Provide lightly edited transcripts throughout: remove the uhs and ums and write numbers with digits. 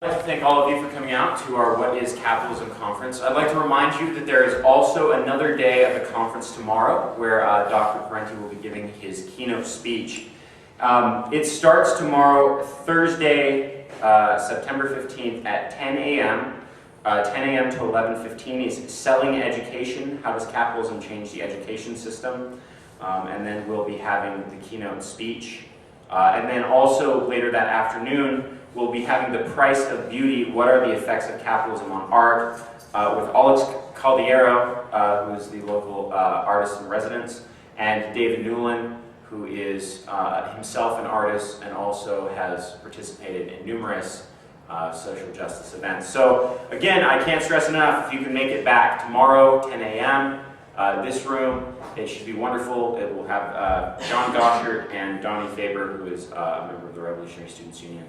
I'd like to thank all of you for coming out to our What is Capitalism conference. I'd like to remind you that there is also another day of the conference tomorrow where Dr. Parenti will be giving his keynote speech. It starts tomorrow, Thursday, September 15th at 10 a.m. 10 a.m. to 11:15 is Selling Education, How Does Capitalism Change the Education System? And then we'll be having the keynote speech. And then also later that afternoon, we'll be having The Price of Beauty, What Are the Effects of Capitalism on Art, with Alex Caldiero, who is the local artist in residence, and David Knowlton, who is himself an artist and also has participated in numerous social justice events. So again, I can't stress enough, if you can make it back tomorrow, 10 a.m., this room, it should be wonderful. It will have John Goshert and Donnie Faber, who is a member of the Revolutionary Students Union.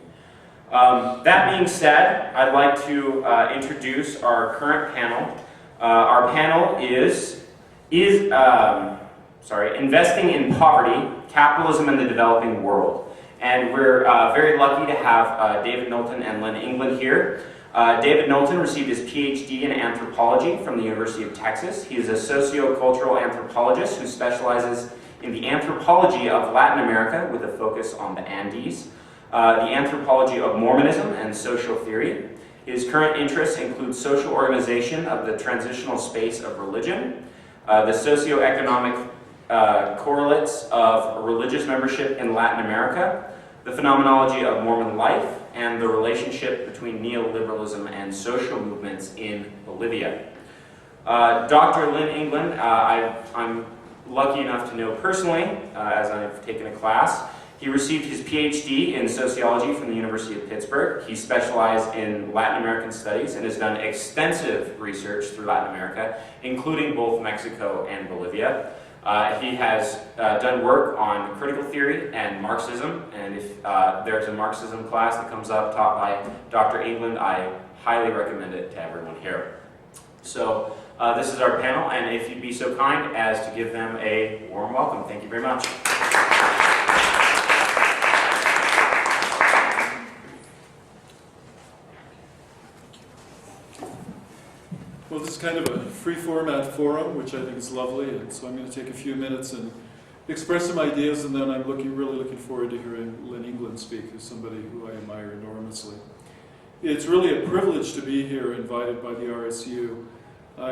That being said, I'd like to introduce our current panel. Our panel is Investing in Poverty, Capitalism in the Developing World. And we're very lucky to have David Knowlton and Lynn here. David Knowlton received his PhD in anthropology from the University of Texas. He is a socio-cultural anthropologist who specializes in the anthropology of Latin America with a focus on the Andes, the anthropology of Mormonism and social theory. His current interests include social organization of the transitional space of religion, the socioeconomic correlates of religious membership in Latin America, the phenomenology of Mormon life, and the relationship between neoliberalism and social movements in Bolivia. Dr. Lynn, I'm lucky enough to know personally, as I've taken a class. He received his PhD in sociology from the University of Pittsburgh. He specialized in Latin American studies and has done extensive research through Latin America, including both Mexico and Bolivia. He has done work on critical theory and Marxism, and if there's a Marxism class that comes up taught by Dr. England, I highly recommend it to everyone here. So this is our panel, and if you'd be so kind as to give them a warm welcome. Thank you very much. Well, this is kind of a free format forum, which I think is lovely, and so I'm going to take a few minutes and express some ideas, and then I'm really looking forward to hearing Lynn speak, who's somebody who I admire enormously. It's really a privilege to be here, invited by the RSU. I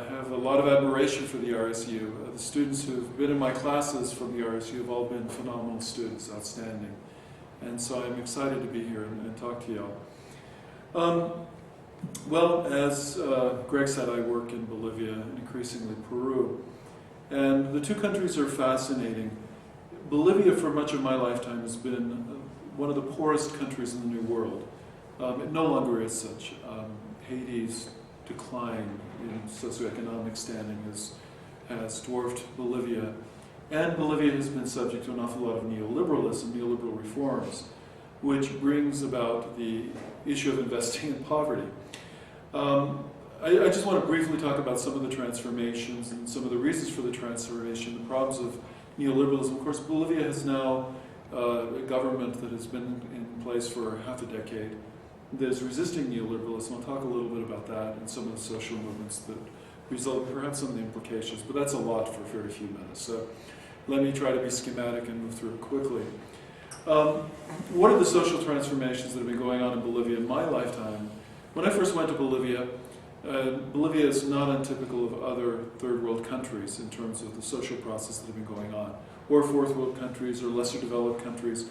have a lot of admiration for the RSU. The students who've been in my classes from the RSU have all been phenomenal students, outstanding. And so I'm excited to be here and talk to y'all. Well, as Greg said, I work in Bolivia and increasingly Peru. And the two countries are fascinating. Bolivia, for much of my lifetime, has been one of the poorest countries in the New World. It no longer is such. Haiti's decline in socioeconomic standing has dwarfed Bolivia. And Bolivia has been subject to an awful lot of neoliberalism, neoliberal reforms, which brings about the issue of investing in poverty. I just want to briefly talk about some of the transformations and some of the reasons for the transformation, the problems of neoliberalism. Of course, Bolivia has now a government that has been in place for half a decade that is resisting neoliberalism. I'll talk a little bit about that and some of the social movements that result, perhaps some of the implications, but that's a lot for very few minutes. So let me try to be schematic and move through it quickly. What are the social transformations that have been going on in Bolivia in my lifetime? When I first went to Bolivia, Bolivia is not untypical of other third world countries in terms of the social process that have been going on, or fourth world countries or lesser developed countries.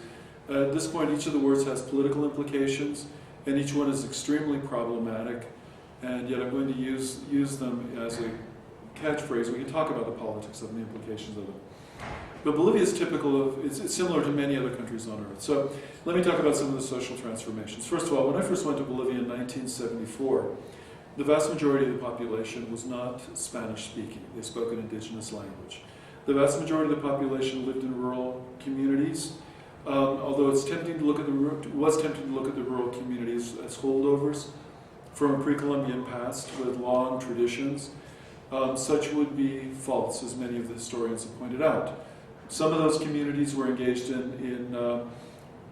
At this point, each of the words has political implications, and each one is extremely problematic, and yet I'm going to use them as a catchphrase. We can talk about the politics of the implications of it. But Bolivia is typical of, it's similar to many other countries on earth. So let me talk about some of the social transformations. First of all, when I first went to Bolivia in 1974, the vast majority of the population was not Spanish speaking. They spoke an indigenous language. The vast majority of the population lived in rural communities, although it's tempting to look at the rural communities as holdovers from a pre-Columbian past with long traditions. Such would be false, as many of the historians have pointed out. Some of those communities were engaged in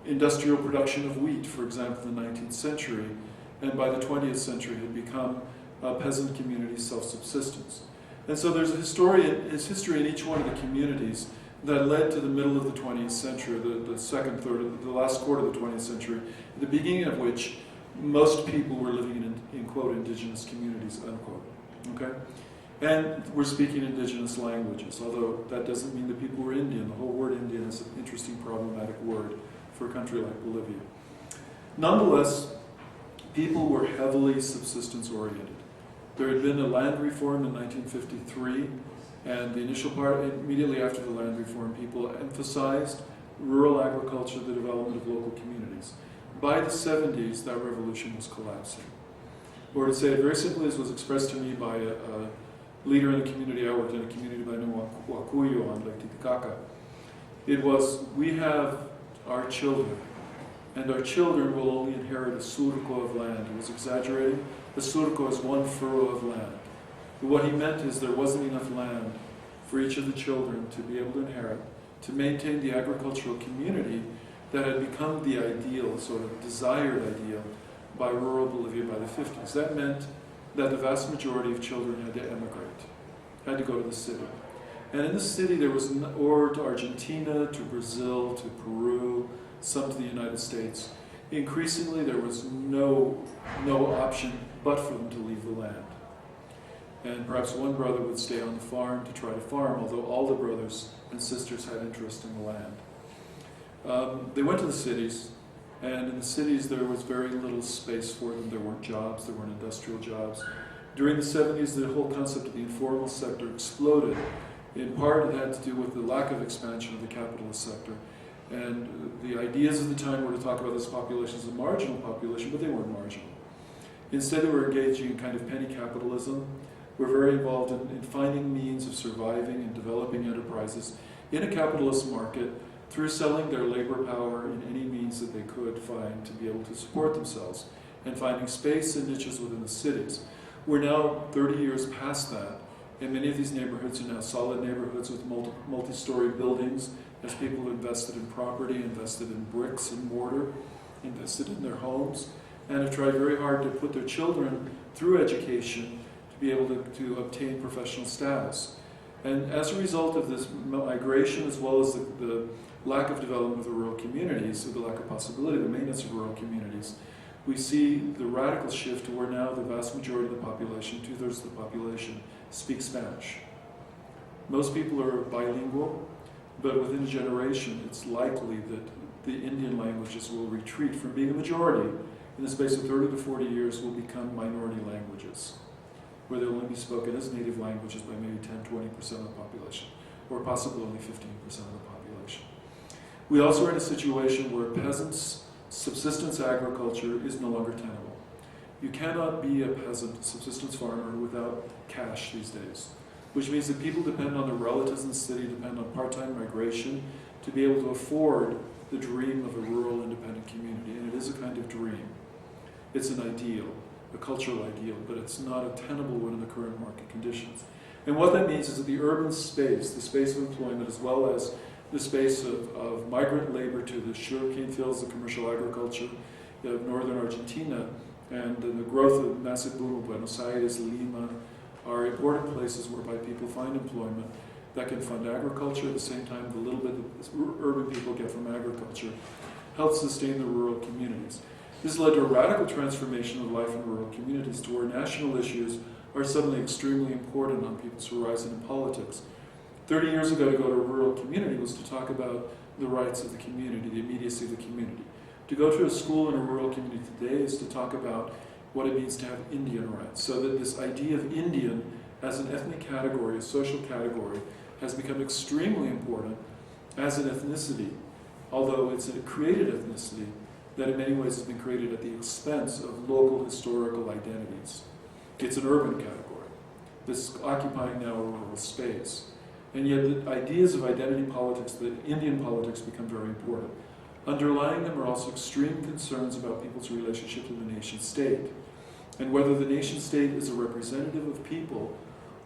industrial production of wheat, for example, in the 19th century, and by the 20th century had become peasant communities' self-subsistence. And so there's history in each one of the communities that led to the middle of the 20th century, the second third, the last quarter of the 20th century, at the beginning of which most people were living in quote, indigenous communities, unquote. Okay? And we're speaking indigenous languages, although that doesn't mean that people were Indian. The whole word Indian is an interesting, problematic word for a country like Bolivia. Nonetheless, people were heavily subsistence oriented. There had been a land reform in 1953, and the initial part, immediately after the land reform, people emphasized rural agriculture, the development of local communities. By the 70s, that revolution was collapsing. Or to say it very simply, as was expressed to me by a leader in the community I worked in, a community by the name of Wakuyo on Lake Titicaca. It was, we have our children, and our children will only inherit a surco of land. He was exaggerating. The surco is one furrow of land. But what he meant is there wasn't enough land for each of the children to be able to inherit, to maintain the agricultural community that had become the ideal, sort of desired ideal, by rural Bolivia by the 50s. That meant that the vast majority of children had to emigrate, had to go to the city. And in the city there was, or to Argentina, to Brazil, to Peru, some to the United States. Increasingly there was no option but for them to leave the land. And perhaps one brother would stay on the farm to try to farm, although all the brothers and sisters had interest in the land. They went to the cities, and in the cities there was very little space for them. There weren't jobs, there weren't industrial jobs. During the 70s, the whole concept of the informal sector exploded. In part, it had to do with the lack of expansion of the capitalist sector. And the ideas of the time were to talk about this population as a marginal population, but they weren't marginal. Instead, they were engaging in kind of penny capitalism. Were very involved in finding means of surviving and developing enterprises in a capitalist market through selling their labor power in any means that they could find to be able to support themselves, and finding space and niches within the cities. We're now 30 years past that, and many of these neighborhoods are now solid neighborhoods with multi-story buildings as people have invested in property, invested in bricks and mortar, invested in their homes, and have tried very hard to put their children through education to be able to obtain professional status. And as a result of this migration, as well as the lack of development of the rural communities, or the lack of possibility of the maintenance of rural communities, we see the radical shift to where now the vast majority of the population, 2/3 of the population, speak Spanish. Most people are bilingual, but within a generation, it's likely that the Indian languages will retreat from being a majority. In the space of 30 to 40 years, will become minority languages, where they'll only be spoken as native languages by maybe 10-20% of the population, or possibly only 15% of the population. We also are in a situation where peasants' subsistence agriculture is no longer tenable. You cannot be a peasant subsistence farmer without cash these days, which means that people depend on their relatives in the city, depend on part-time migration to be able to afford the dream of a rural independent community. And it is a kind of dream. It's an ideal, a cultural ideal, but it's not a tenable one in the current market conditions. And what that means is that the urban space, the space of employment, as well as the space of migrant labor to the sugarcane fields, the commercial agriculture of northern Argentina, and the growth of massive boom of Buenos Aires, Lima, are important places whereby people find employment that can fund agriculture. At the same time, the little bit that urban people get from agriculture helps sustain the rural communities. This led to a radical transformation of life in rural communities to where national issues are suddenly extremely important on people's horizon in politics. 30 years ago, to go to a rural community was to talk about the rights of the community, the immediacy of the community. To go to a school in a rural community today is to talk about what it means to have Indian rights. So that this idea of Indian as an ethnic category, a social category, has become extremely important as an ethnicity, although it's a created ethnicity that in many ways has been created at the expense of local historical identities. It's an urban category that's occupying now a rural space. And yet the ideas of identity politics, the Indian politics, become very important. Underlying them are also extreme concerns about people's relationship to the nation state, and whether the nation state is a representative of people,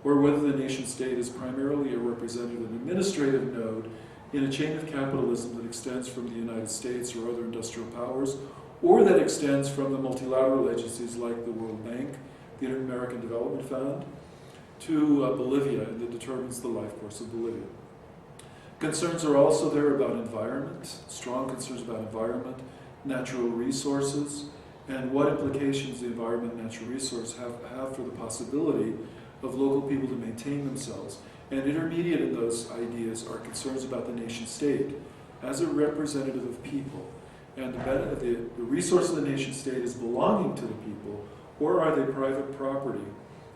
or whether the nation state is primarily a representative and administrative node in a chain of capitalism that extends from the United States or other industrial powers, or that extends from the multilateral agencies like the World Bank, the Inter-American Development Fund, to Bolivia, and that determines the life course of Bolivia. Concerns are also there about environment, strong concerns about environment, natural resources, and what implications the environment and natural resource have for the possibility of local people to maintain themselves. And intermediate in those ideas are concerns about the nation state as a representative of people. And the resource of the nation state is belonging to the people, or are they private property,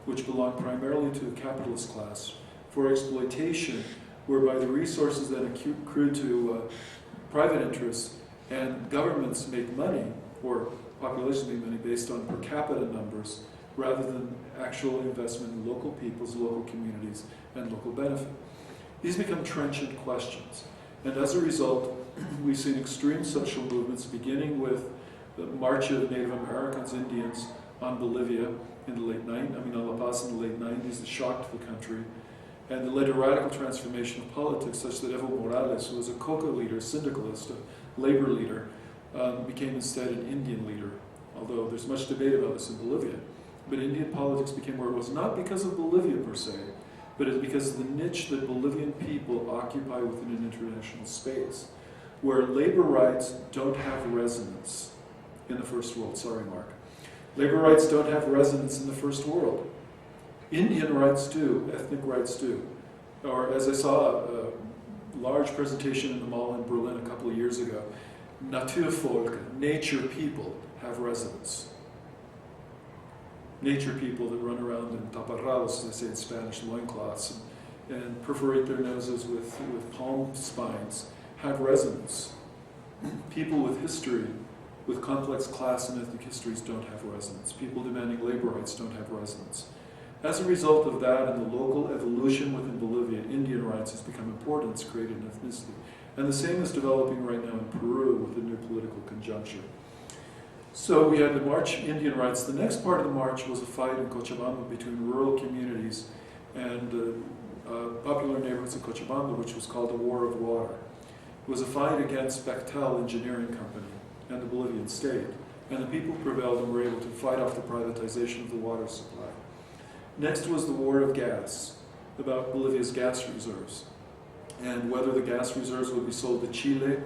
which belong primarily to the capitalist class for exploitation, whereby the resources then accrue to private interests, and governments make money, or populations make money based on per capita numbers, rather than actual investment in local peoples, local communities, and local benefit. These become trenchant questions. And as a result, we've seen extreme social movements, beginning with the march of Native Americans, Indians, on Bolivia in the late 90s, on La Paz in the late 90s, that shocked the country. And that led to radical transformation of politics, such that Evo Morales, who was a coca leader, syndicalist, a labor leader, became instead an Indian leader. Although there's much debate about this in Bolivia. But Indian politics became where it was, not because of Bolivia per se, but it's because of the niche that Bolivian people occupy within an international space, where labor rights don't have resonance in the first world. Sorry, Mark. Labor rights don't have resonance in the first world. Indian rights do, ethnic rights do. Or as I saw a large presentation in the mall in Berlin a couple of years ago, Naturvolk, nature people, have resonance. Nature people that run around in taparrados, as they say in Spanish, loincloths, and perforate their noses with palm spines, have resonance. People with history, with complex class and ethnic histories, don't have resonance. People demanding labor rights don't have resonance. As a result of that and the local evolution within Bolivia, Indian rights has become important. It's created an ethnicity. And the same is developing right now in Peru with the new political conjuncture. So we had the March Indian rights. The next part of the march was a fight in Cochabamba between rural communities and popular neighborhoods of Cochabamba, which was called the War of Water. It was a fight against Bechtel Engineering Company and the Bolivian state. And the people prevailed and were able to fight off the privatization of the water supply. Next was the War of Gas, about Bolivia's gas reserves, and whether the gas reserves would be sold to Chile,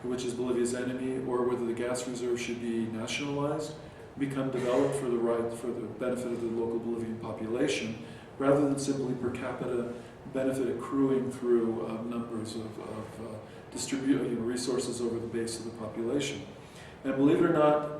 which is Bolivia's enemy, or whether the gas reserves should be nationalized, become developed for the benefit of the local Bolivian population, rather than simply per capita benefit accruing through numbers of distributing resources over the base of the population. And believe it or not,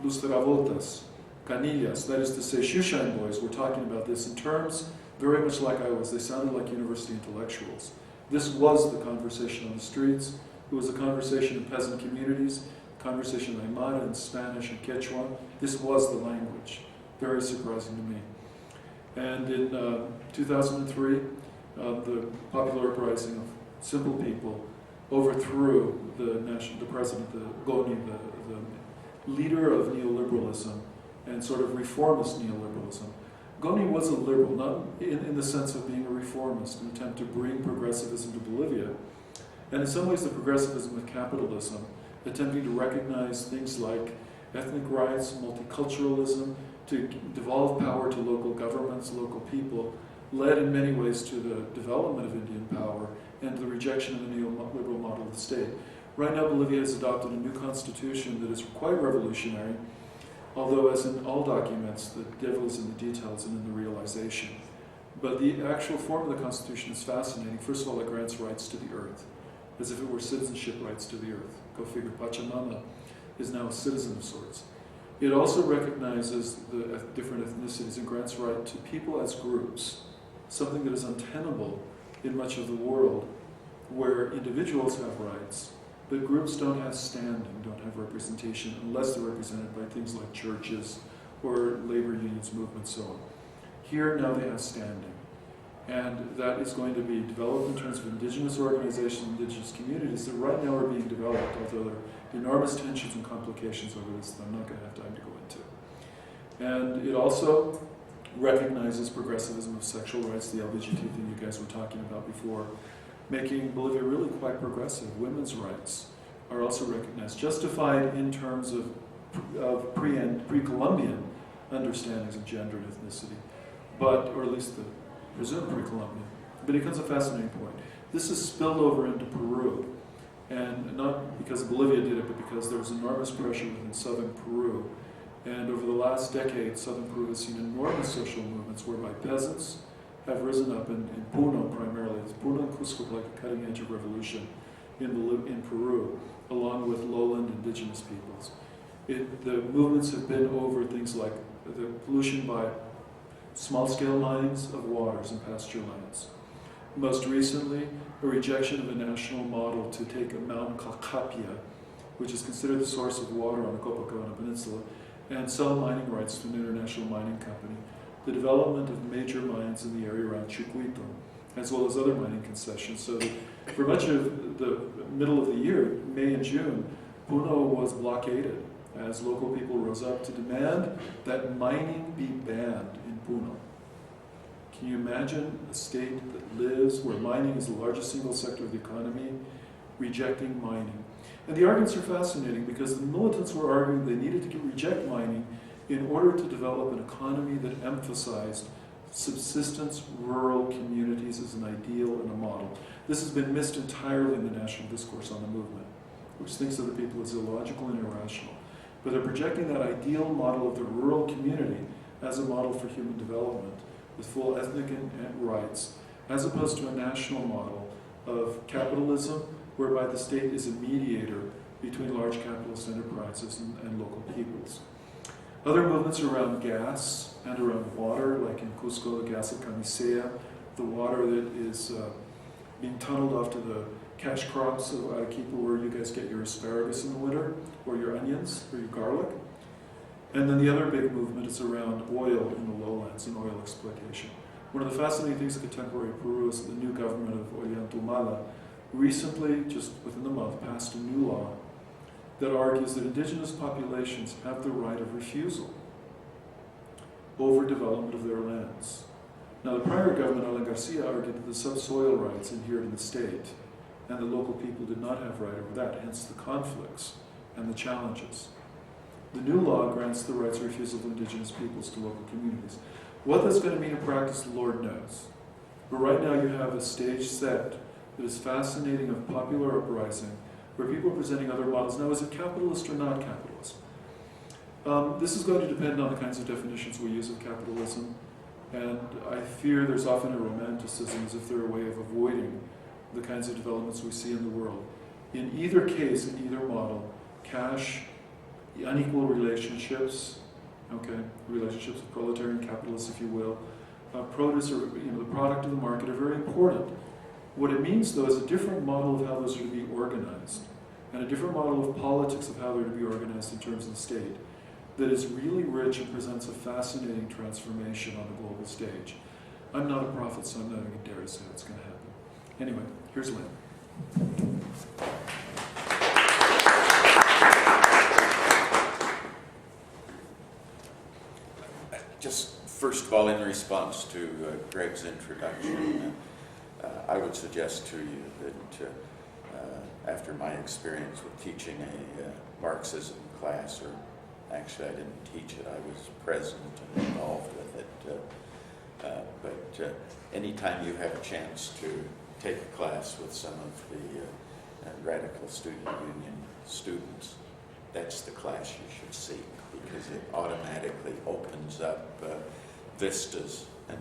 los Travoltas, Canillas, that is to say, shoeshine boys, were talking about this in terms very much like I was. They sounded like university intellectuals. This was the conversation on the streets. It was a conversation in peasant communities, a conversation in Aymara and Spanish and Quechua. This was the language. Very surprising to me. And in 2003, the popular uprising of simple people overthrew the president, the Goni, the leader of neoliberalism, and sort of reformist neoliberalism. Goni was a liberal, not in the sense of being a reformist, an attempt to bring progressivism to Bolivia, and in some ways the progressivism of capitalism, attempting to recognize things like ethnic rights, multiculturalism, to devolve power to local governments, local people, led in many ways to the development of Indian power and the rejection of the neoliberal model of the state. Right now, Bolivia has adopted a new constitution that is quite revolutionary, although, as in all documents, the devil is in the details and in the realization. But the actual form of the Constitution is fascinating. First of all, it grants rights to the earth, as if it were citizenship rights to the earth. Go figure, Pachamama is now a citizen of sorts. It also recognizes the different ethnicities and grants right to people as groups, something that is untenable in much of the world, where individuals have rights, but groups don't have standing, don't have representation, unless they're represented by things like churches or labor unions, movements, so on. Here, now they have standing. And that is going to be developed in terms of indigenous organizations, indigenous communities that right now are being developed, although there are enormous tensions and complications over this that I'm not going to have time to go into. And it also recognizes progressivism of sexual rights, the LGBT thing you guys were talking about before, making Bolivia really quite progressive. Women's rights are also recognized, justified in terms of pre-Columbian understandings of gender and ethnicity, or at least the presumed pre-Columbian. But it becomes a fascinating point. This is spilled over into Peru, and not because Bolivia did it, but because there was enormous pressure within southern Peru. And over the last decade, southern Peru has seen enormous social movements whereby peasants have risen up in Puno primarily. It's Puno and Cusco like a cutting edge of revolution in Peru, along with lowland indigenous peoples. The movements have been over things like the pollution by small-scale minings of waters and pasture lands. Most recently, a rejection of a national model to take a mountain called Capia, which is considered the source of water on the Copacabana Peninsula, and sell mining rights to an international mining company. The development of major mines in the area around Chucuito, as well as other mining concessions. So that for much of the middle of the year, May and June, Puno was blockaded as local people rose up to demand that mining be banned in Puno. Can you imagine a state that lives where mining is the largest single sector of the economy, rejecting mining? And the arguments are fascinating because the militants were arguing they needed to reject mining in order to develop an economy that emphasized subsistence rural communities as an ideal and a model. This has been missed entirely in the national discourse on the movement, which thinks of the people as illogical and irrational. But they're projecting that ideal model of the rural community as a model for human development with full ethnic and rights, as opposed to a national model of capitalism, whereby the state is a mediator between large capitalist enterprises and local peoples. Other movements around gas and around water, like in Cusco, the gas of Camisea, the water that is being tunneled off to the cash crops of Arequipa, where you guys get your asparagus in the winter, or your onions, or your garlic. And then the other big movement is around oil in the lowlands and oil exploitation. One of the fascinating things of contemporary Peru is that the new government of Ollantaytamala recently, just within the month, passed a new law that argues that indigenous populations have the right of refusal over development of their lands. Now, the prior government, Alan Garcia, argued that the subsoil rights inhered in the state, and the local people did not have right over that, hence the conflicts and the challenges. The new law grants the rights of refusal of indigenous peoples to local communities. What that's going to mean in practice, the Lord knows. But right now you have a stage set that is fascinating of popular uprising, where people are presenting other models. Now, is it capitalist or not capitalist? This is going to depend on the kinds of definitions we use of capitalism, and I fear there's often a romanticism as if they're a way of avoiding the kinds of developments we see in the world. In either case, in either model, cash, unequal relationships, relationships with proletarian capitalists, if you will, produce, or the product of the market are very important. What it means, though, is a different model of how those are to be organized, and a different model of politics of how they're to be organized in terms of the state, that is really rich and presents a fascinating transformation on the global stage. I'm not a prophet, so I'm not even going to dare to say what's going to happen. Anyway, here's Lynn. Just first of all, in response to Greg's introduction, I would suggest to you that after my experience with teaching a Marxism class, or actually I didn't teach it, I was present and involved with it, but anytime you have a chance to take a class with some of the Radical Student Union students, that's the class you should seek, because it automatically opens up vistas, and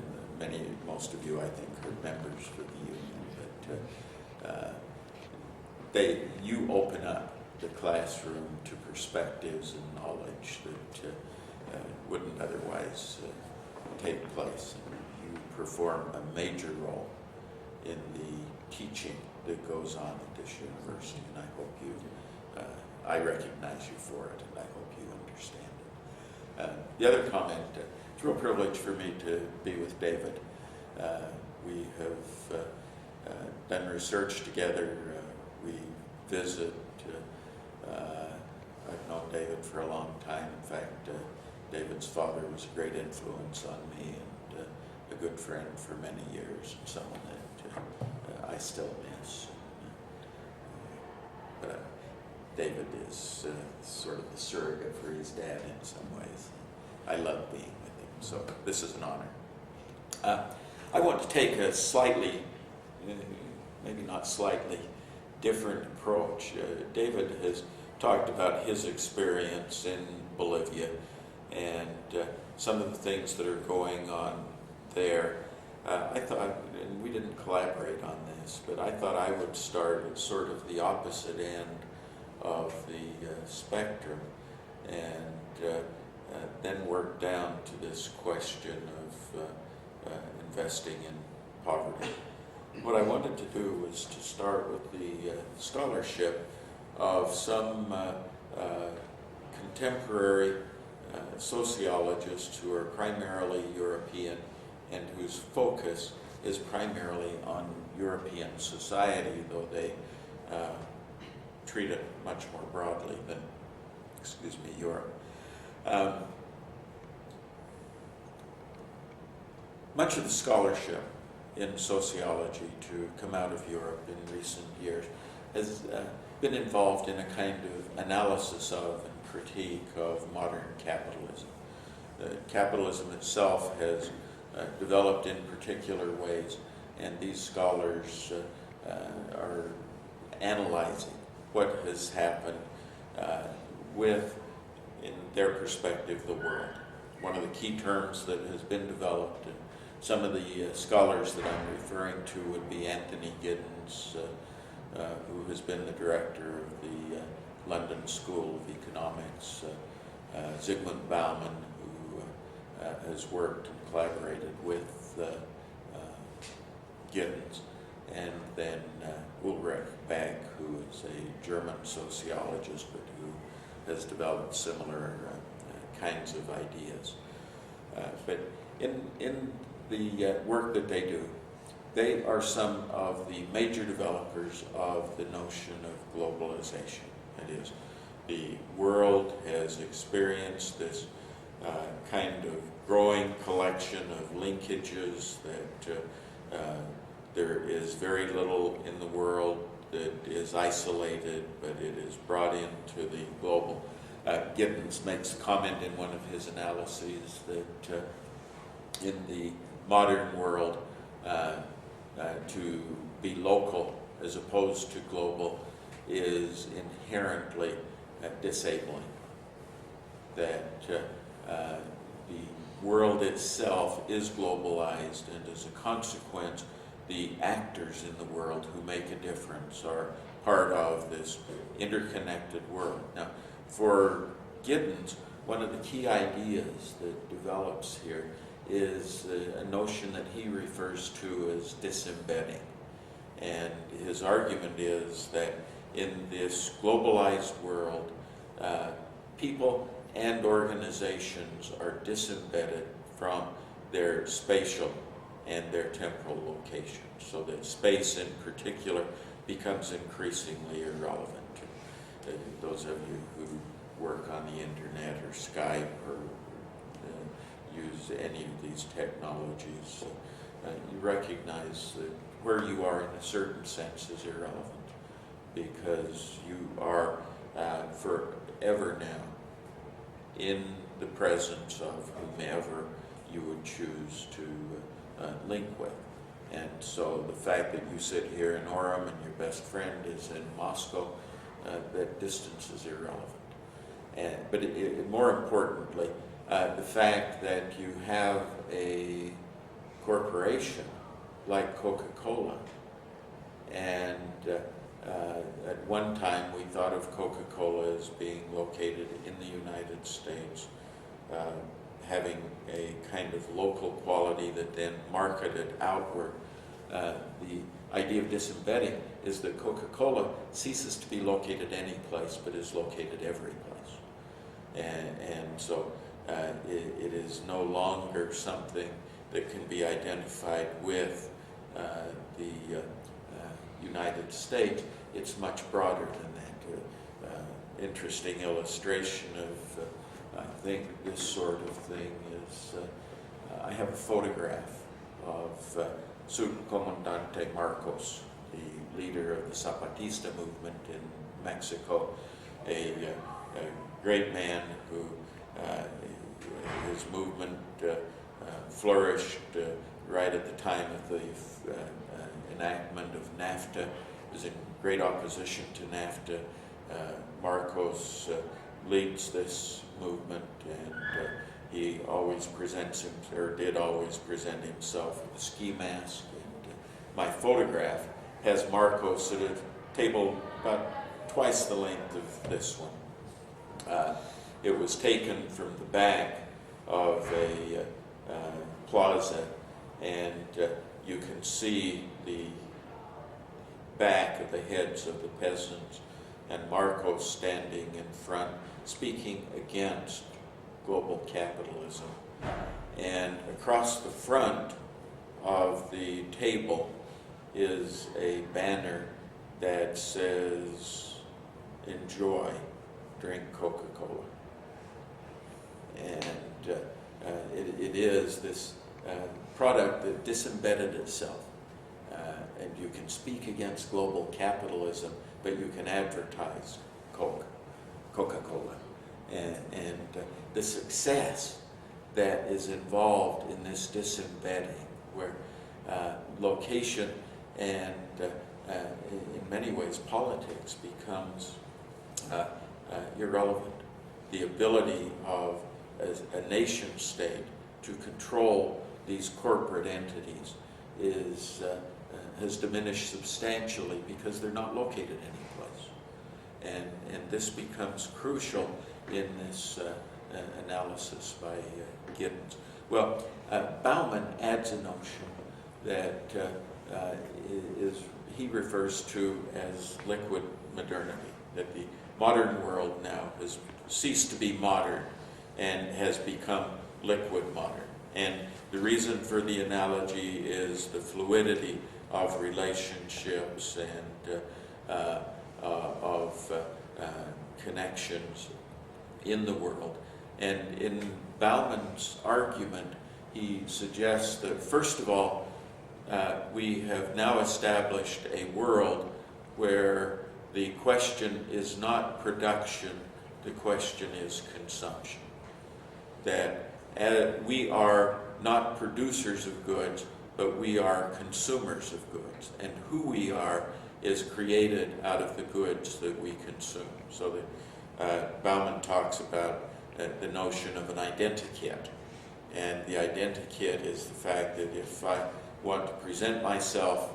most of you, I think, are members for the union, but you open up the classroom to perspectives and knowledge that wouldn't otherwise take place. And you perform a major role in the teaching that goes on at this university, and I hope you, I recognize you for it, and I hope you understand it. The other comment, it's a real privilege for me to be with David. We have done research together. We visit. I've known David for a long time. In fact, David's father was a great influence on me, and a good friend for many years, and someone that I still miss. But David is sort of the surrogate for his dad in some ways. I love being with him, so this is an honor. I want to take a slightly, maybe not slightly, different approach. David has talked about his experience in Bolivia and some of the things that are going on there. I thought, and we didn't collaborate on this, but I thought I would start at sort of the opposite end of the spectrum and then work down to this question of investing in poverty. What I wanted to do was to start with the scholarship of some contemporary sociologists who are primarily European and whose focus is primarily on European society, though they treat it much more broadly than, Europe. Much of the scholarship in sociology to come out of Europe in recent years has been involved in a kind of analysis of and critique of modern capitalism. Capitalism itself has developed in particular ways, and these scholars are analyzing what has happened with, in their perspective, the world. One of the key terms that has been developed, and some of the scholars that I'm referring to would be Anthony Giddens, who has been the director of the London School of Economics, Zygmunt Bauman, who has worked and collaborated with Giddens, and then Ulrich Beck, who is a German sociologist, but who has developed similar kinds of ideas. But in the work that they do, they are some of the major developers of the notion of globalization. That is, the world has experienced this kind of growing collection of linkages that there is very little in the world that is isolated, but it is brought into the global. Giddens makes a comment in one of his analyses that in the modern world, to be local as opposed to global is inherently disabling. That the world itself is globalized, and as a consequence, the actors in the world who make a difference are part of this interconnected world. Now, for Giddens, one of the key ideas that develops here is a notion that he refers to as disembedding. And his argument is that in this globalized world, people and organizations are disembedded from their spatial and their temporal locations, so that space in particular becomes increasingly irrelevant. Those of you who work on the internet or Skype or use any of these technologies, you recognize that where you are in a certain sense is irrelevant, because you are forever now in the presence of whomever you would choose to link with. And so the fact that you sit here in Orem and your best friend is in Moscow, that distance is irrelevant. But more importantly, the fact that you have a corporation like Coca-Cola, and at one time we thought of Coca-Cola as being located in the United States, having a kind of local quality that then marketed outward. The idea of disembedding is that Coca-Cola ceases to be located any place, but is located every place. And so it is no longer something that can be identified with the United States. It's much broader than that. Interesting illustration of I think this sort of thing is, I have a photograph of Subcomandante Marcos, the leader of the Zapatista movement in Mexico, a great man who his movement flourished right at the time of the enactment of NAFTA. Was in great opposition to NAFTA. Marcos leads this movement, and he always presents him, or did always present himself with a ski mask. And my photograph has Marcos at a table about twice the length of this one. It was taken from the back of a plaza, and you can see the back of the heads of the peasants, and Marcos standing in front, speaking against global capitalism. And across the front of the table is a banner that says, "Enjoy, drink Coca-Cola." And it is this product that disembedded itself. And you can speak against global capitalism, but you can advertise Coca-Cola. And the success that is involved in this disembedding, where location and in many ways politics becomes irrelevant. The ability of a nation state to control these corporate entities has diminished substantially because they're not located anyplace. And this becomes crucial in this analysis by Giddens. Well, Bauman adds a notion that he refers to as liquid modernity, that the modern world now has ceased to be modern and has become liquid modern. And the reason for the analogy is the fluidity of relationships and of connections in the world. And in Bauman's argument, he suggests that, first of all, we have now established a world where the question is not production, the question is consumption. That we are not producers of goods, but we are consumers of goods. And who we are is created out of the goods that we consume. So that Bauman talks about the notion of an identikit. And the identikit is the fact that if I want to present myself,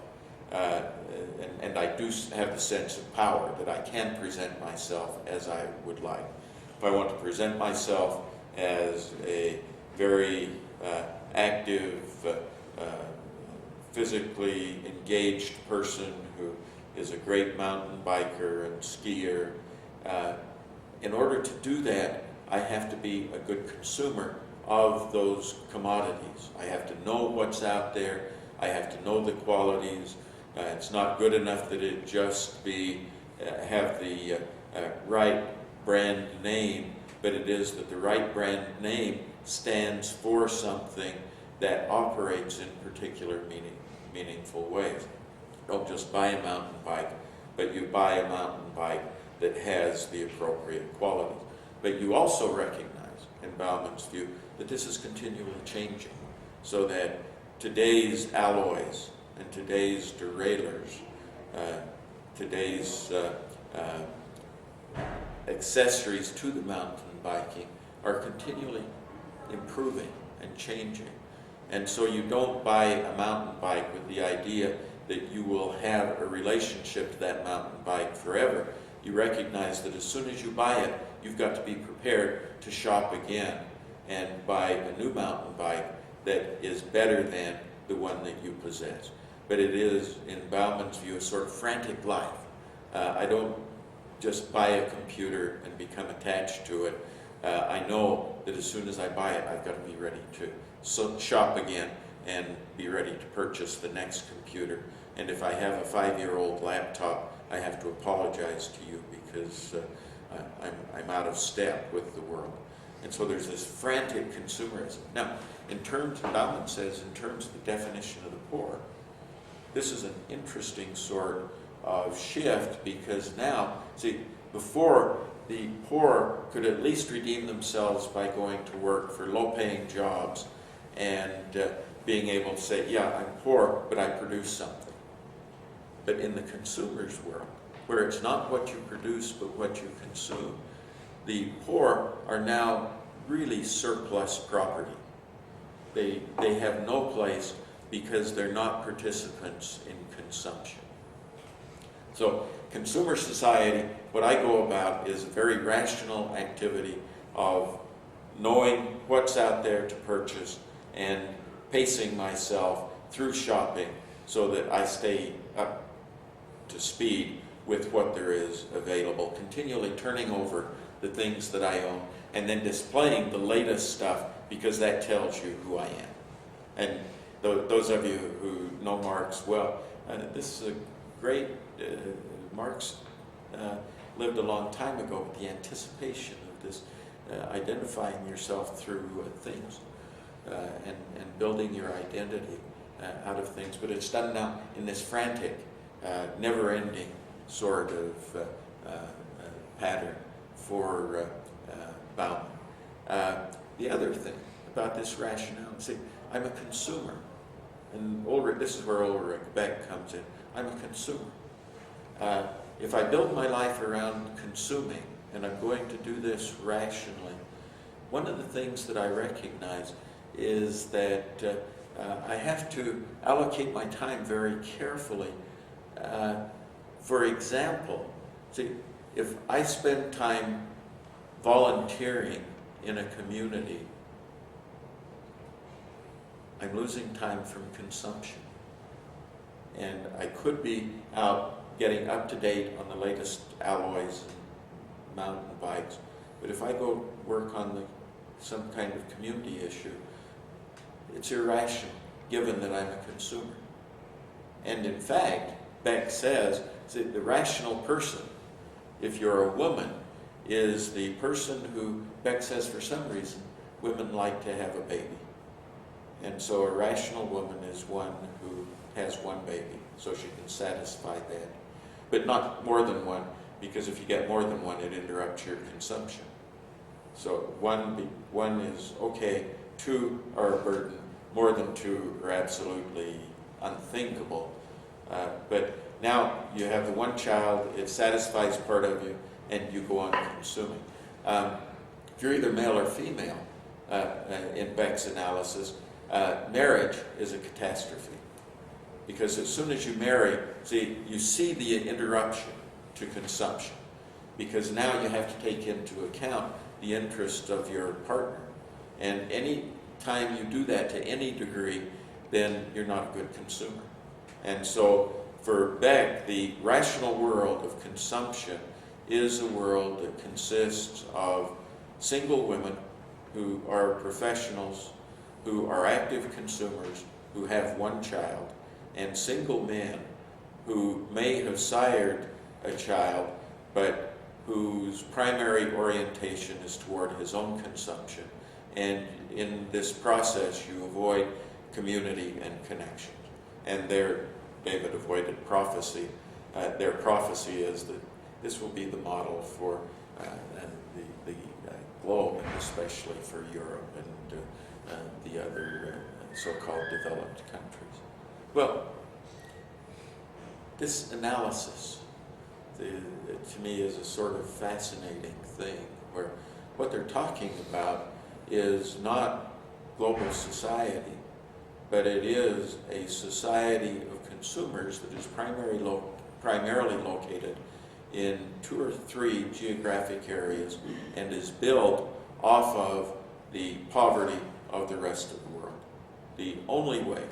and I do have the sense of power, that I can present myself as I would like. If I want to present myself as a very active, physically engaged person who is a great mountain biker and skier, in order to do that, I have to be a good consumer of those commodities. I have to know what's out there. I have to know the qualities. It's not good enough that it just have the right brand name, but it is that the right brand name stands for something that operates in particular meaningful ways. Don't just buy a mountain bike, but you buy a mountain bike that has the appropriate qualities. But you also recognize, in Bauman's view, that this is continually changing, so that today's alloys and today's derailleurs, today's accessories to the mountain biking are continually improving and changing. And so you don't buy a mountain bike with the idea that you will have a relationship to that mountain bike forever. You recognize that as soon as you buy it, you've got to be prepared to shop again and buy a new mountain bike that is better than the one that you possess. But it is, in Bauman's view, a sort of frantic life. I don't just buy a computer and become attached to it. I know that as soon as I buy it, I've got to be ready to shop again and be ready to purchase the next computer. And if I have a 5-year-old laptop, I have to apologize to you because I'm out of step with the world. And so there's this frantic consumerism. Now, in terms, Bauman says, in terms of the definition of the poor, this is an interesting sort of shift, because now, see, before the poor could at least redeem themselves by going to work for low-paying jobs and being able to say, yeah, I'm poor, but I produce something. But in the consumer's world, where it's not what you produce but what you consume, the poor are now really surplus property. They have no place because they're not participants in consumption. So consumer society, what I go about is a very rational activity of knowing what's out there to purchase and pacing myself through shopping so that I stay up to speed with what there is available, continually turning over the things that I own and then displaying the latest stuff, because that tells you who I am. And those of you who know Marx well, this is a great, Marx lived a long time ago with the anticipation of this, identifying yourself through things and building your identity out of things. But it's done now in this frantic, never-ending sort of pattern for Bauman. The other thing about this rationale, see, I'm a consumer. And this is where Ulrich Beck comes in. I'm a consumer. If I build my life around consuming, and I'm going to do this rationally, one of the things that I recognize is that I have to allocate my time very carefully. For example, see, if I spend time volunteering in a community, I'm losing time from consumption. And I could be out getting up to date on the latest alloys and mountain bikes, but if I go work on some kind of community issue, it's irrational, given that I'm a consumer. And in fact, Beck says that the rational person, if you're a woman, is the person who, Beck says for some reason, women like to have a baby. And so a rational woman is one who has one baby, so she can satisfy that. But not more than one, because if you get more than one, it interrupts your consumption. So one is okay, two are a burden, more than two are absolutely unthinkable. But now you have the one child, it satisfies part of you, and you go on consuming. If you're either male or female, in Beck's analysis, marriage is a catastrophe. Because as soon as you marry, see, you see the interruption to consumption. Because now you have to take into account the interest of your partner. And any time you do that to any degree, then you're not a good consumer. And so for Beck, the rational world of consumption is a world that consists of single women who are professionals, who are active consumers, who have one child, and single men who may have sired a child, but whose primary orientation is toward his own consumption. And in this process, you avoid community and connections. And there, David avoided prophecy. Their prophecy is that this will be the model for the globe, and especially for Europe and the other so-called developed countries. Well, this analysis, to me, is a sort of fascinating thing, where what they're talking about is not global society, but it is a society of consumers that is primarily located in 2 or 3 geographic areas and is built off of the poverty of the rest of the world. The only way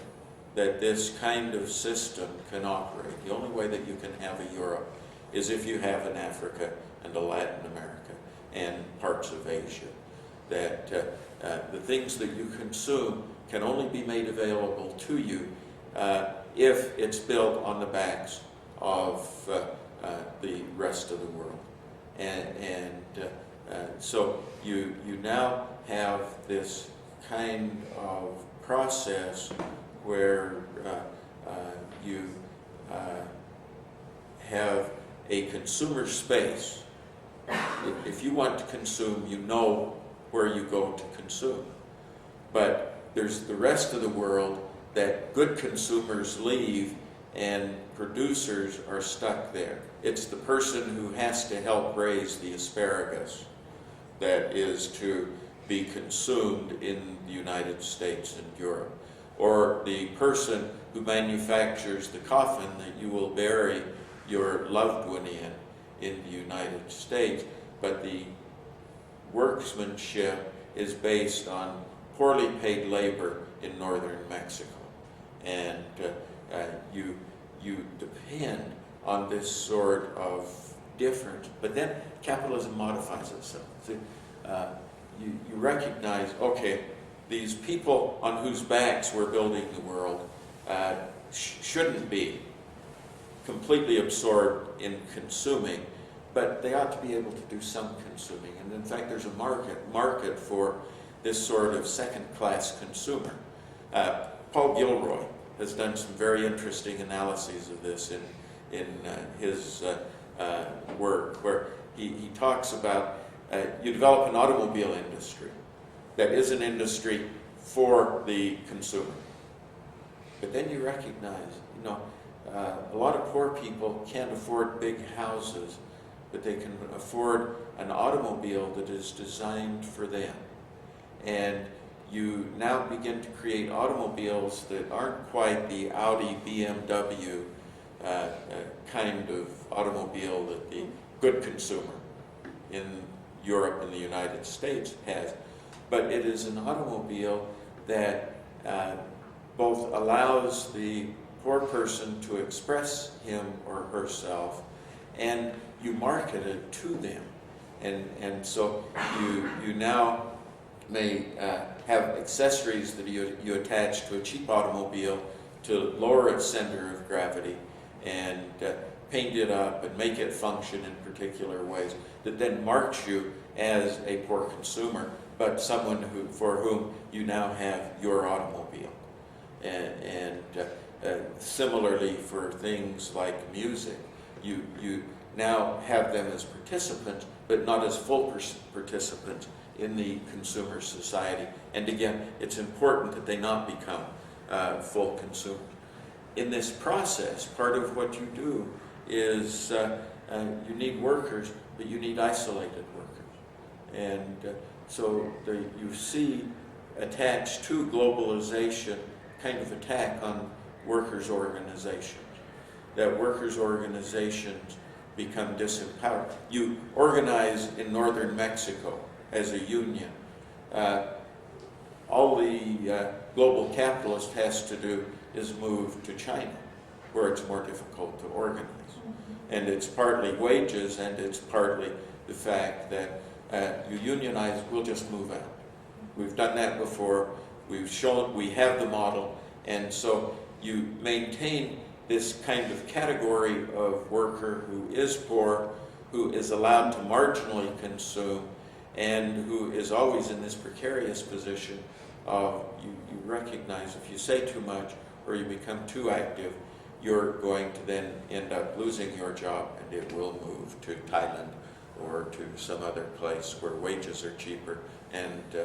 that this kind of system can operate, the only way that you can have a Europe, is if you have an Africa and a Latin America and parts of Asia. That the things that you consume can only be made available to you if it's built on the backs of the rest of the world. And so you now have this kind of process where you have a consumer space. If you want to consume, you know where you go to consume. But there's the rest of the world that good consumers leave and producers are stuck there. It's the person who has to help raise the asparagus that is to be consumed in the United States and Europe. Or the person who manufactures the coffin that you will bury your loved one in the United States. But the workmanship is based on poorly paid labor in northern Mexico. And you depend on this sort of difference. But then capitalism modifies itself. See, you recognize, okay, these people on whose backs we're building the world shouldn't be completely absorbed in consuming, but they ought to be able to do some consuming. And in fact, there's a market for this sort of second-class consumer. Paul Gilroy has done some very interesting analyses of this in his work, where he talks about you develop an automobile industry that is an industry for the consumer. But then you recognize, a lot of poor people can't afford big houses, but they can afford an automobile that is designed for them. And you now begin to create automobiles that aren't quite the Audi, BMW kind of automobile that the good consumer in Europe and the United States has. But it is an automobile that both allows the poor person to express him or herself, and you market it to them. And so you now may have accessories that you attach to a cheap automobile to lower its center of gravity and paint it up and make it function in particular ways that then marks you as a poor consumer, but someone for whom you now have your automobile. And similarly for things like music, you now have them as participants, but not as full participants in the consumer society. And again, it's important that they not become full consumers. In this process, part of what you do is you need workers, but you need isolated workers. And so you see attached to globalization kind of attack on workers' organizations, that workers' organizations become disempowered. You organize in northern Mexico as a union. All the global capitalist has to do is move to China, where it's more difficult to organize. And it's partly wages, and it's partly the fact that you unionize, we'll just move out. We've done that before. We've shown we have the model, and so you maintain this kind of category of worker who is poor, who is allowed to marginally consume, and who is always in this precarious position of you recognize if you say too much or you become too active, you're going to then end up losing your job, and it will move to Thailand or to some other place where wages are cheaper and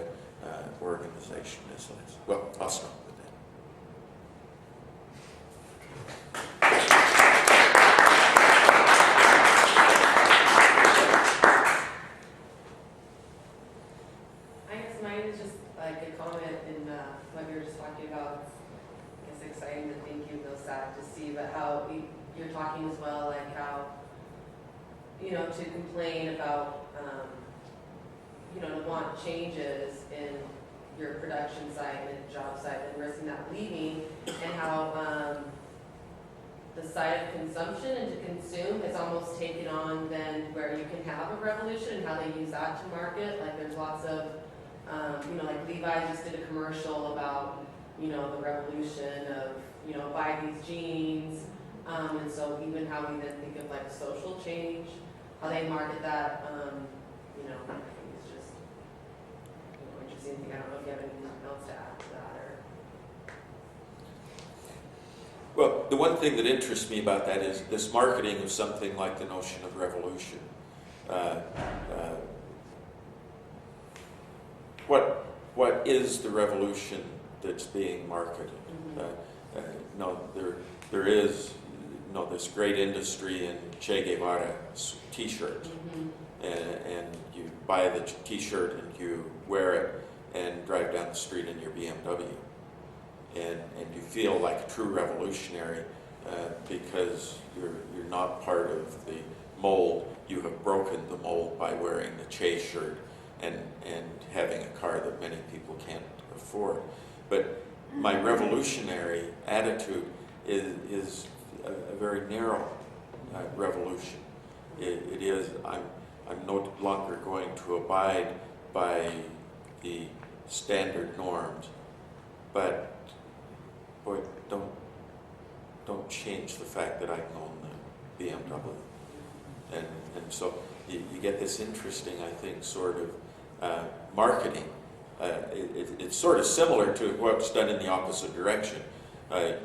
organization is less. Well, I'll stop with that. I guess mine is just like a comment in what you were just talking about. It's exciting to think, even though sad to see, but how you're talking as well, like how, to complain about, to want changes in your production site and job site and risking that leaving, and how the side of consumption and to consume has almost taken on then where you can have a revolution and how they use that to market. Like there's lots of, like Levi just did a commercial about, the revolution of, buy these jeans. And so even how we then think of like social change, how they market that, I think it's just interesting thing. I don't know if you have anything else to add to that or. Well, the one thing that interests me about that is this marketing of something like the notion of revolution. What is the revolution that's being marketed? No, there is this great industry in Che Guevara T-shirt, and you buy the T-shirt and you wear it and drive down the street in your BMW, and you feel like a true revolutionary because you're not part of the mold. You have broken the mold by wearing the Che shirt and having a car that many people can't afford. But my revolutionary attitude is a very narrow revolution. It is, I'm no longer going to abide by the standard norms, but boy, don't change the fact that I own the BMW. And so you get this interesting, I think, sort of marketing. It's sort of similar to what's done in the opposite direction.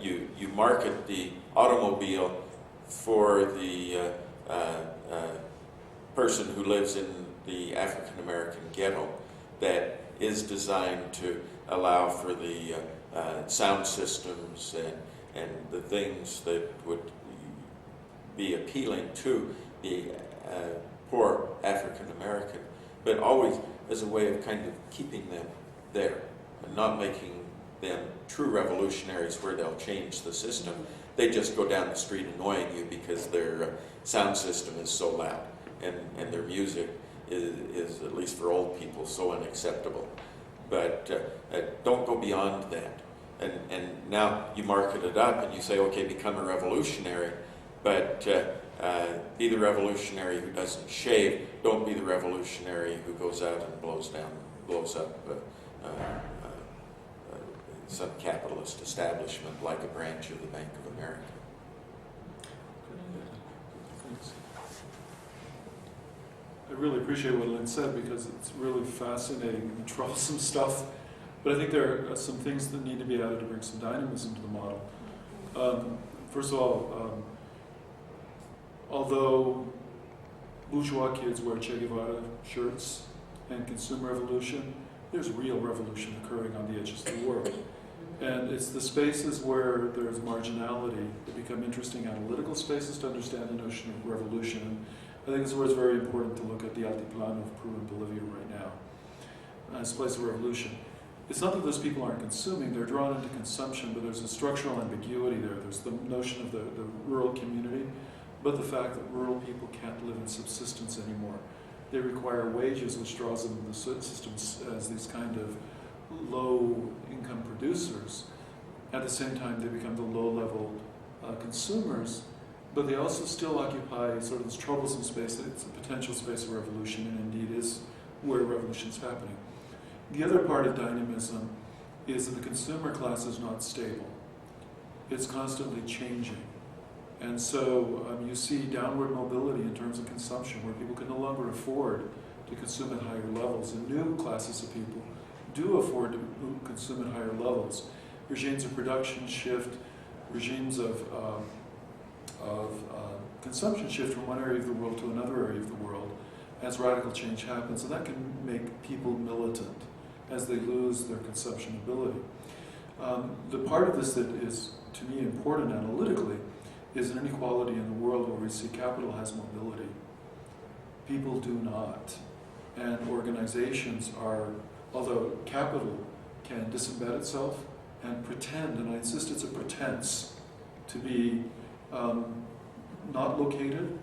You market the automobile for the person who lives in the African American ghetto that is designed to allow for the sound systems and the things that would be appealing to the poor African American, but always as a way of kind of keeping them there and not making them true revolutionaries where they'll change the system. They just go down the street annoying you because their sound system is so loud and their music is, at least for old people, so unacceptable. But don't go beyond that. And now you market it up and you say, okay, become a revolutionary, but be the revolutionary who doesn't shave. Don't be the revolutionary who goes out and blows up some capitalist establishment like a branch of the Bank of America. Thanks. I really appreciate what Lynn said because it's really fascinating and troublesome stuff. But I think there are some things that need to be added to bring some dynamism to the model. First of all, although bourgeois kids wear Che Guevara shirts and consumer revolution, there's real revolution occurring on the edges of the world. And it's the spaces where there's marginality that become interesting analytical spaces to understand the notion of revolution. And I think this is where it's very important to look at the Altiplano of Peru and Bolivia right now as a place of revolution. It's not that those people aren't consuming, they're drawn into consumption, but there's a structural ambiguity there. There's the notion of the rural community, but the fact that rural people can't live in subsistence anymore. They require wages, which draws them into the system as these kind of low-income producers. At the same time, they become the low-level consumers, but they also still occupy sort of this troublesome space. It's a potential space of revolution, and indeed is where revolution is happening. The other part of dynamism is that the consumer class is not stable. It's constantly changing. And so you see downward mobility in terms of consumption, where people can no longer afford to consume at higher levels, and new classes of people do afford to consume at higher levels. Regimes of production shift, regimes of consumption shift from one area of the world to another area of the world as radical change happens, and that can make people militant as they lose their consumption ability. The part of this that is, to me, important analytically is an inequality in the world where we see capital has mobility. People do not. And organizations are, although capital can disembed itself and pretend, and I insist it's a pretense, to be not located.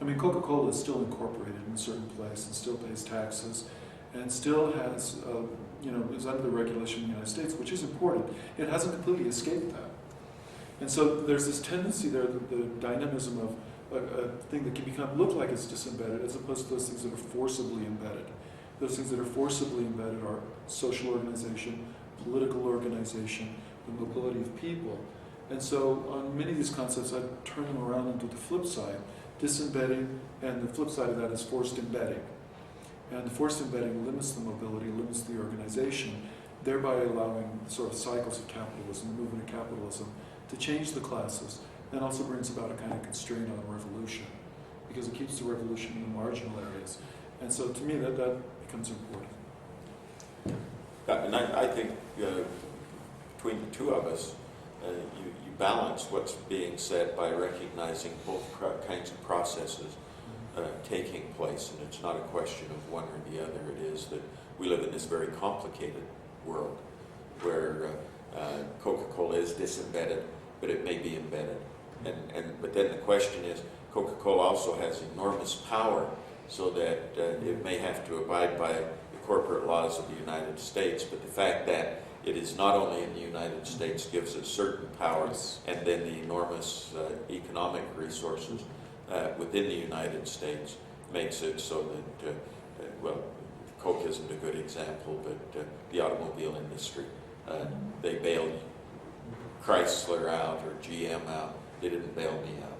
I mean, Coca-Cola is still incorporated in a certain place and still pays taxes and still has, is under the regulation in the United States, which is important. It hasn't completely escaped that. And so there's this tendency there, the dynamism of a thing that can look like it's disembedded as opposed to those things that are forcibly embedded. Those things that are forcibly embedded are social organization, political organization, the mobility of people. And so on many of these concepts, I turn them around into the flip side, disembedding, and the flip side of that is forced embedding. And the forced embedding limits the mobility, limits the organization, thereby allowing sort of cycles of capitalism, the movement of capitalism, to change the classes, then also brings about a kind of constraint on revolution, because it keeps the revolution in the marginal areas. And so to me, that becomes important. And I think between the two of us, you balance what's being said by recognizing both kinds of processes taking place, and it's not a question of one or the other. It is that we live in this very complicated world where Coca-Cola is disembedded, but it may be embedded. But then the question is, Coca-Cola also has enormous power, so that it may have to abide by the corporate laws of the United States, but the fact that it is not only in the United States gives it certain powers, and then the enormous economic resources within the United States makes it so that, well, Coke isn't a good example, but the automobile industry, they bailed Chrysler out or GM out. They didn't bail me out.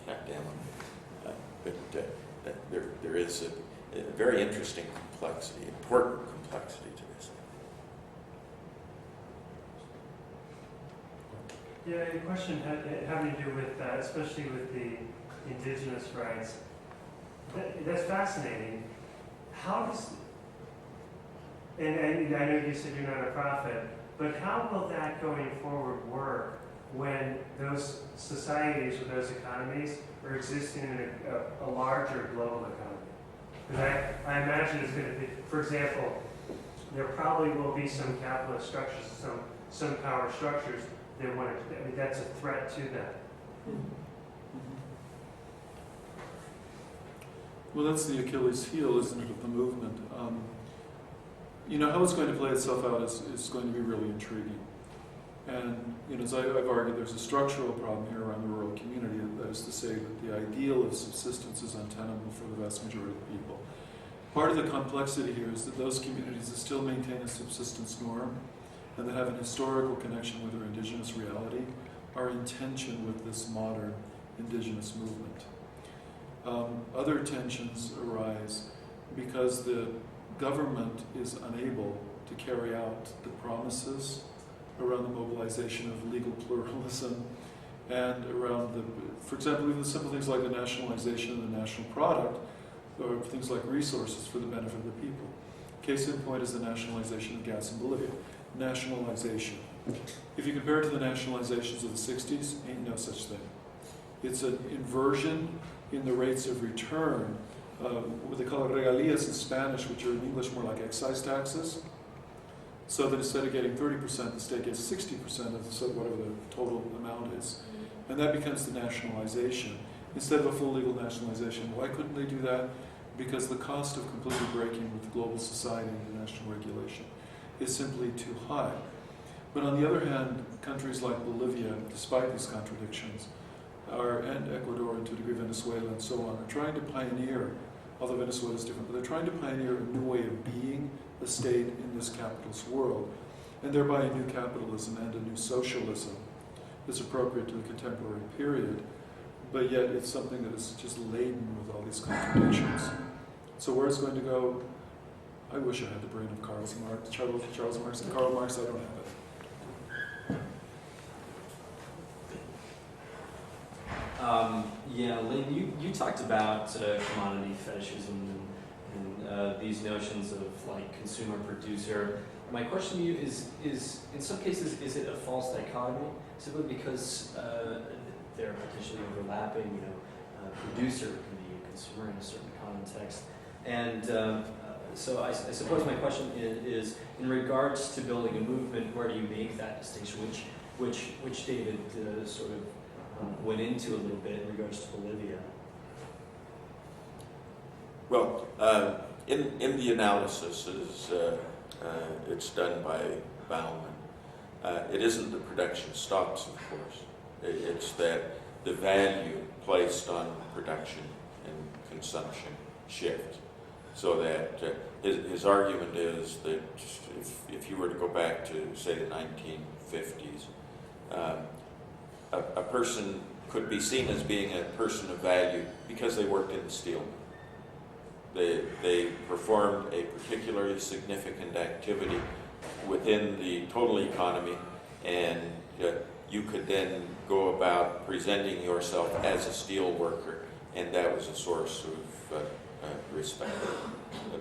Yeah, damn them. But there is a very interesting complexity, important complexity to this. Yeah, a question having to do with, especially with the indigenous rights. That's fascinating. How does, and I know you said you're not a prophet, but how will that going forward work when those societies or those economies are existing in a larger global economy? Because I imagine it's going to be, for example, there probably will be some capitalist structures, some power structures that want to, I mean, that's a threat to them. Well, that's the Achilles heel, isn't it, of the movement? You know, how it's going to play itself out is going to be really intriguing. And, you know, as I've argued, there's a structural problem here around the rural community. That is to say that the ideal of subsistence is untenable for the vast majority of the people. Part of the complexity here is that those communities that still maintain a subsistence norm and that have an historical connection with their indigenous reality are in tension with this modern indigenous movement. Other tensions arise because the government is unable to carry out the promises around the mobilization of legal pluralism and around the, for example, even the simple things like the nationalization of the national product or things like resources for the benefit of the people. Case in point is the nationalization of gas in Bolivia. Nationalization. If you compare it to the nationalizations of the 60s, ain't no such thing. It's an inversion in the rates of return, what they call regalias in Spanish, which are in English more like excise taxes. So that instead of getting 30%, the state gets 60% of whatever the total amount is. And that becomes the nationalization instead of a full legal nationalization. Why couldn't they do that? Because the cost of completely breaking with global society and international regulation is simply too high. But on the other hand, countries like Bolivia, despite these contradictions, and Ecuador, and to a degree Venezuela and so on, are trying to pioneer, although Venezuela is different, but they're trying to pioneer a new way of being a state in this capitalist world, and thereby a new capitalism and a new socialism that's appropriate to the contemporary period, but yet it's something that is just laden with all these contradictions. So where it's going to go, I wish I had the brain of Charles Marx, and Karl Marx, I don't have it. Yeah, Lynn, you talked about commodity fetishism and these notions of like consumer producer. My question to you is in some cases, is it a false dichotomy simply because they're potentially overlapping? You know, producer can be a consumer in a certain context, and so I suppose my question is in regards to building a movement, where do you make that distinction? Which David sort of went into a little bit in regards to Bolivia. Well, in the analysis, it's done by Bauman. It isn't the production stops, of course. It's that the value placed on production and consumption shifts. So that his argument is that if you were to go back to, say, the 1950s, a person could be seen as being a person of value because they worked in the steel mill. They performed a particularly significant activity within the total economy, and you could then go about presenting yourself as a steel worker, and that was a source of respect.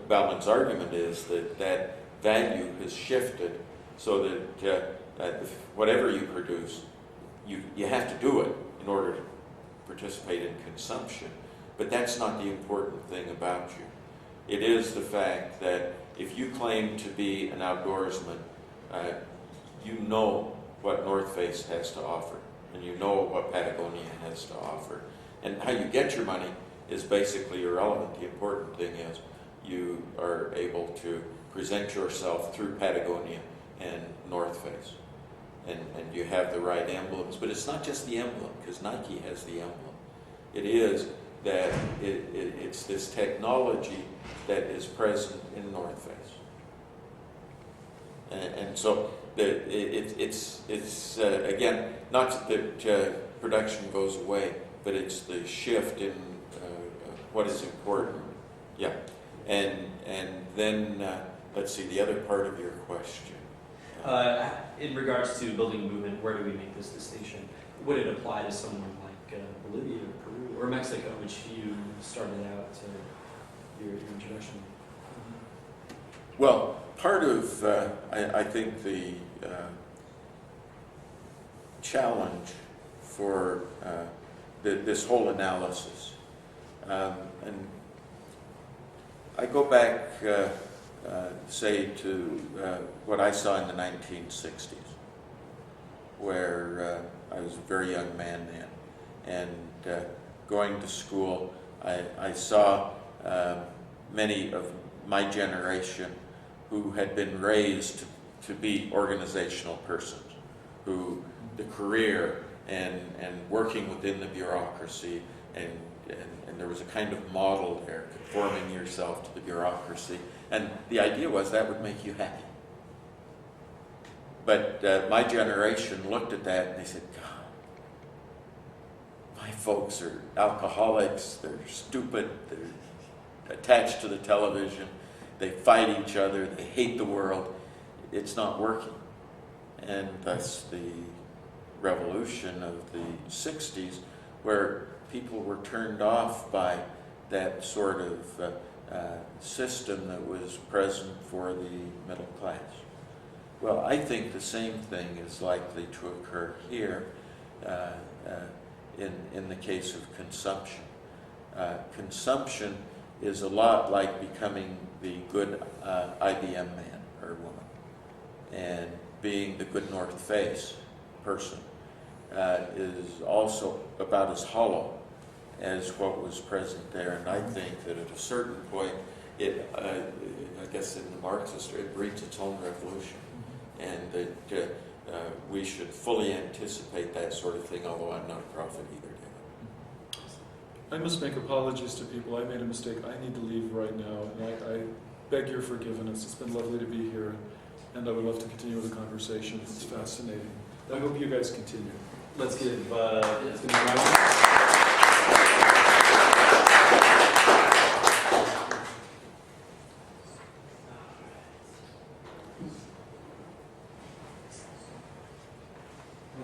Bauman's argument is that that value has shifted so that whatever you produce, you have to do it in order to participate in consumption. But that's not the important thing about you. It is the fact that if you claim to be an outdoorsman, you know what North Face has to offer, and you know what Patagonia has to offer. And how you get your money is basically irrelevant. The important thing is you are able to present yourself through Patagonia and North Face. And you have the right emblems. But it's not just the emblem, because Nike has the emblem. It is that it's this technology that is present in North Face. And so it's again, not that production goes away, but it's the shift in what is important. Yeah. And then, let's see, the other part of your question. In regards to building movement, where do we make this distinction? Would it apply to someone like Bolivia or Peru or Mexico, which you started out your introduction? Well, part of, I think, the challenge for this whole analysis, and I go back, say, to what I saw in the 1960s, where I was a very young man then, and going to school, I saw many of my generation who had been raised to be organizational persons, who the career and working within the bureaucracy, and there was a kind of model there, conforming yourself to the bureaucracy, and the idea was that would make you happy. But my generation looked at that and they said, God, my folks are alcoholics, they're stupid, they're attached to the television, they fight each other, they hate the world, it's not working. And thus the revolution of the 60s, where people were turned off by that sort of system that was present for the middle class. Well, I think the same thing is likely to occur here in the case of consumption. Consumption is a lot like becoming the good IBM man or woman, and being the good North Face person is also about as hollow as what was present there. And I think that at a certain point, I guess in the Marxist, it breeds its own revolution, and that we should fully anticipate that sort of thing, although I'm not a prophet either, David. I must make apologies to people. I made a mistake. I need to leave right now, and I beg your forgiveness. It's been lovely to be here, and I would love to continue the conversation. It's fascinating. I hope you guys continue. Let's give a round of applause.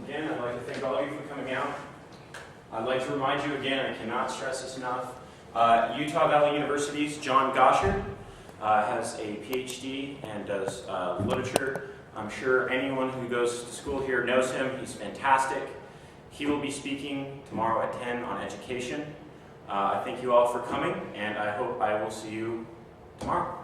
Again, I'd like to thank all of you for coming out. I'd like to remind you again, I cannot stress this enough, Utah Valley University's John Gosher has a PhD and does literature. I'm sure anyone who goes to school here knows him. He's fantastic. He will be speaking tomorrow at 10 on education. I thank you all for coming, and I hope I will see you tomorrow.